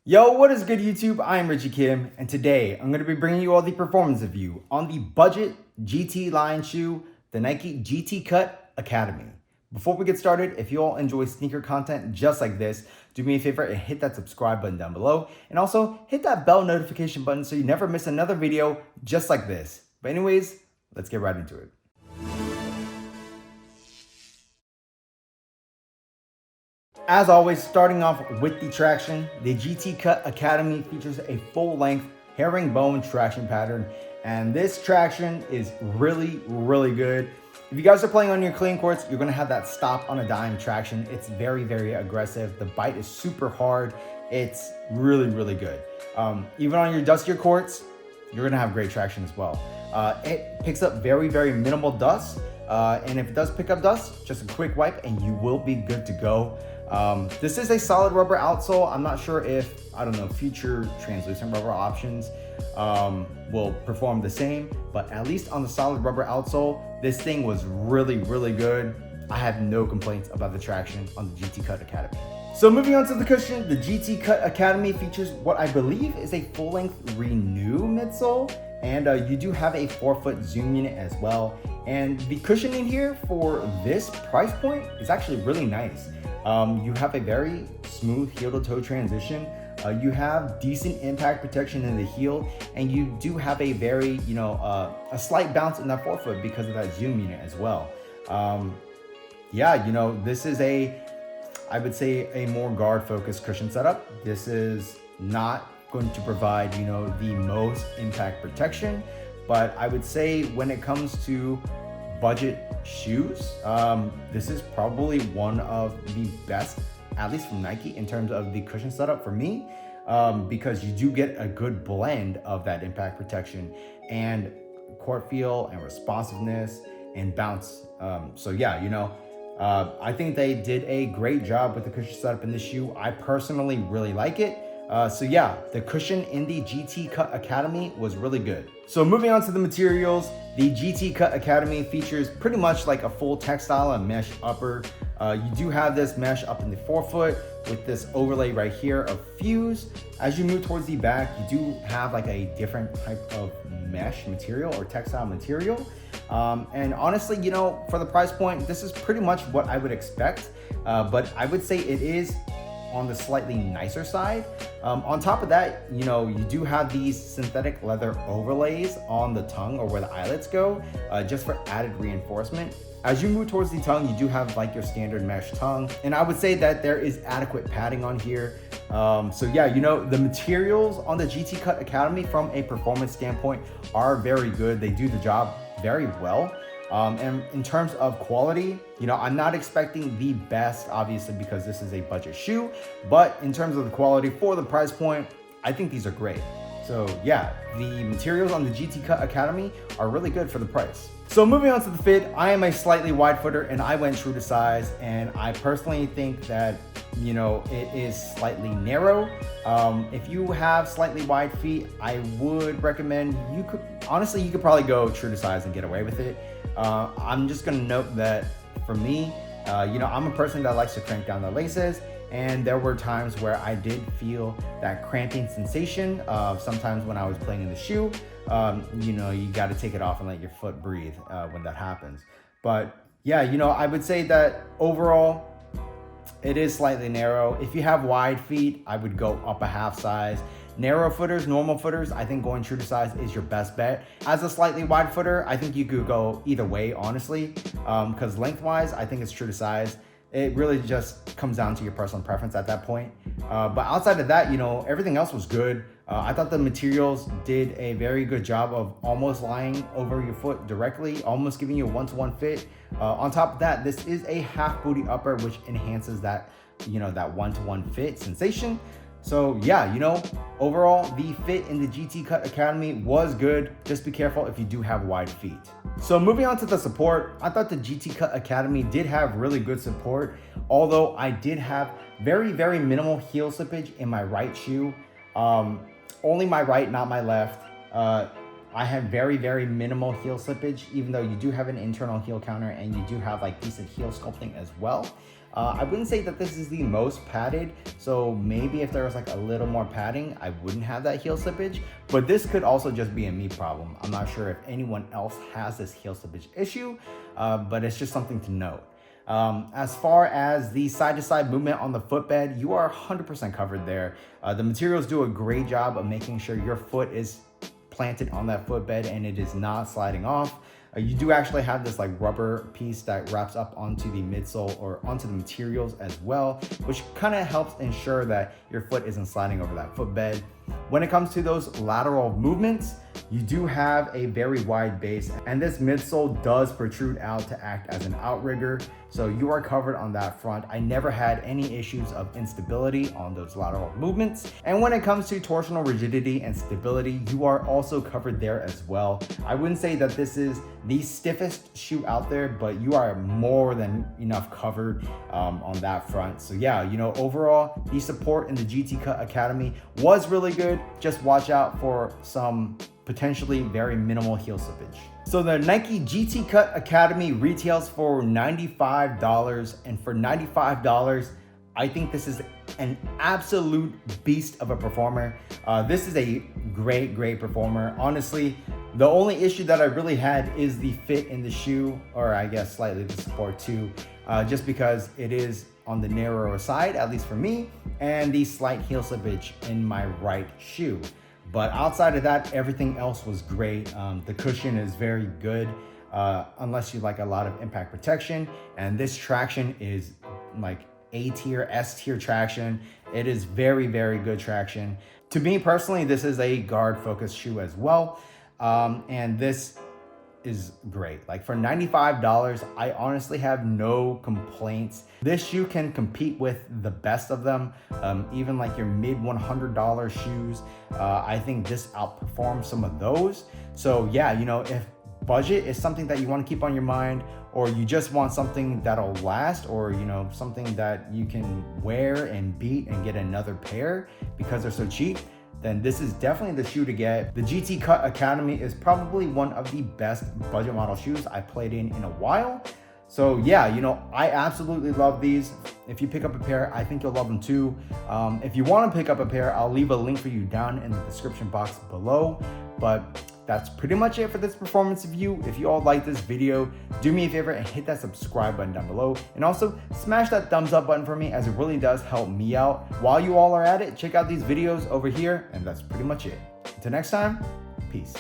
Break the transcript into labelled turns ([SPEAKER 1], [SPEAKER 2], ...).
[SPEAKER 1] Yo, what is good YouTube? I am Richie Kim, and today I'm going to be bringing you all the performance review on the budget GT line shoe, the Nike GT Cut Academy. Before we get started, if you all enjoy sneaker content just like this, do me a favor and hit that subscribe button down below, and also hit that bell notification button so you never miss another video just like this. But anyways, let's get right into it. As always, starting off with the traction, the GT Cut Academy features a full-length herringbone traction pattern, and this traction is really good. If you guys are playing on your clean courts, you're gonna have that stop on a dime traction. It's very aggressive. The bite is super hard. It's really good. Even on your dustier courts, you're gonna have great traction as well. It picks up very minimal dust, and if it does pick up dust, just a quick wipe and you will be good to go. This is a solid rubber outsole. I'm not sure if, future translucent rubber options will perform the same, but at least on the solid rubber outsole, this thing was really good. I have no complaints about the traction on the GT Cut Academy. So moving on to the cushion, the GT Cut Academy features what I believe is a full-length Renew midsole, and you do have a 4-foot zoom unit as well. And the cushioning here for this price point is actually really nice. You have a very smooth heel-to-toe transition. You have decent impact protection in the heel, and you do have a very, a slight bounce in that forefoot because of that zoom unit as well. This is I would say a more guard-focused cushion setup. This is not going to provide, the most impact protection, but I would say when it comes to budget shoes, this is probably one of the best, at least from Nike, in terms of the cushion setup for me, because you do get a good blend of that impact protection and court feel and responsiveness and bounce. I think they did a great job with the cushion setup in this shoe. I personally really like it. The cushion in the GT Cut Academy was really good. So moving on to the materials, the GT Cut Academy features pretty much like a full textile and mesh upper. You do have this mesh up in the forefoot with this overlay right here of fuse. As you move towards the back, you do have like a different type of mesh material or textile material. And honestly, for the price point, this is pretty much what I would expect. But I would say it is on the slightly nicer side. On top of that, you do have these synthetic leather overlays on the tongue or where the eyelets go, just for added reinforcement. As you move towards the tongue, you do have like your standard mesh tongue, and I would say that there is adequate padding on here. The materials on the GT Cut Academy from a performance standpoint are very good. They do the job very well. And in terms of quality, I'm not expecting the best, obviously, because this is a budget shoe, but in terms of the quality for the price point, I think these are great. So yeah, the materials on the GT Cut Academy are really good for the price. So moving on to the fit, I am a slightly wide footer and I went true to size, and I personally think that, it is slightly narrow. If you have slightly wide feet, I would recommend you could probably go true to size and get away with it. I'm just gonna note that for me, I'm a person that likes to crank down the laces, and there were times where I did feel that cramping sensation sometimes when I was playing in the shoe. You got to take it off and let your foot breathe when that happens. But yeah, I would say that overall, it is slightly narrow. If you have wide feet, I would go up a half size. Narrow footers, normal footers, I think going true to size is your best bet. As a slightly wide footer, I think you could go either way, honestly, because lengthwise, I think it's true to size. It really just comes down to your personal preference at that point. But outside of that, everything else was good. I thought the materials did a very good job of almost lying over your foot directly, almost giving you a one-to-one fit. On top of that, this is a half booty upper, which enhances that, that one-to-one fit sensation. So yeah, overall, the fit in the GT Cut Academy was good. Just be careful if you do have wide feet. So moving on to the support, I thought the GT Cut Academy did have really good support, although I did have very minimal heel slippage in my right shoe. Only my right, not my left. I had very minimal heel slippage, even though you do have an internal heel counter and you do have like decent heel sculpting as well. I wouldn't say that this is the most padded, so maybe if there was like a little more padding, I wouldn't have that heel slippage, but this could also just be a me problem. I'm not sure if anyone else has this heel slippage issue, but it's just something to note. As far as the side-to-side movement on the footbed, you are 100% covered there. The materials do a great job of making sure your foot is planted on that footbed and it is not sliding off. You do actually have this like rubber piece that wraps up onto the midsole or onto the materials as well, which kind of helps ensure that your foot isn't sliding over that footbed. When it comes to those lateral movements, you do have a very wide base, and this midsole does protrude out to act as an outrigger, so you are covered on that front. I never had any issues of instability on those lateral movements. And when it comes to torsional rigidity and stability, you are also covered there as well. I wouldn't say that this is the stiffest shoe out there, but you are more than enough covered on that front. So yeah, you know, overall, the support in the GT Cut Academy was really good. Just watch out for some potentially very minimal heel slippage. So the Nike GT Cut Academy retails for $95, and for $95, I think this is an absolute beast of a performer. This is a great performer. Honestly, the only issue that I really had is the fit in the shoe, or I guess slightly the support too, just because it is on the narrower side, at least for me, and the slight heel slippage in my right shoe. But outside of that, everything else was great. The cushion is very good, unless you like a lot of impact protection. And this traction is like A tier, S tier traction. It is very good traction. To me personally, this is a guard focused shoe as well. And this is great. Like for $95, I honestly have no complaints. This shoe can compete with the best of them, even like your mid $100 shoes. I think this outperforms some of those. So yeah, you know, if budget is something that you want to keep on your mind, or you just want something that'll last, or you know, something that you can wear and beat and get another pair because they're so cheap, then this is definitely the shoe to get. The GT Cut Academy is probably one of the best budget model shoes I played in a while. So yeah, you know, I absolutely love these. If you pick up a pair, I think you'll love them too. If you want to pick up a pair, I'll leave a link for you down in the description box below. But that's pretty much it for this performance review. If you all like this video, do me a favor and hit that subscribe button down below. And also smash that thumbs up button for me, as it really does help me out. While you all are at it, check out these videos over here. And that's pretty much it. Until next time, peace.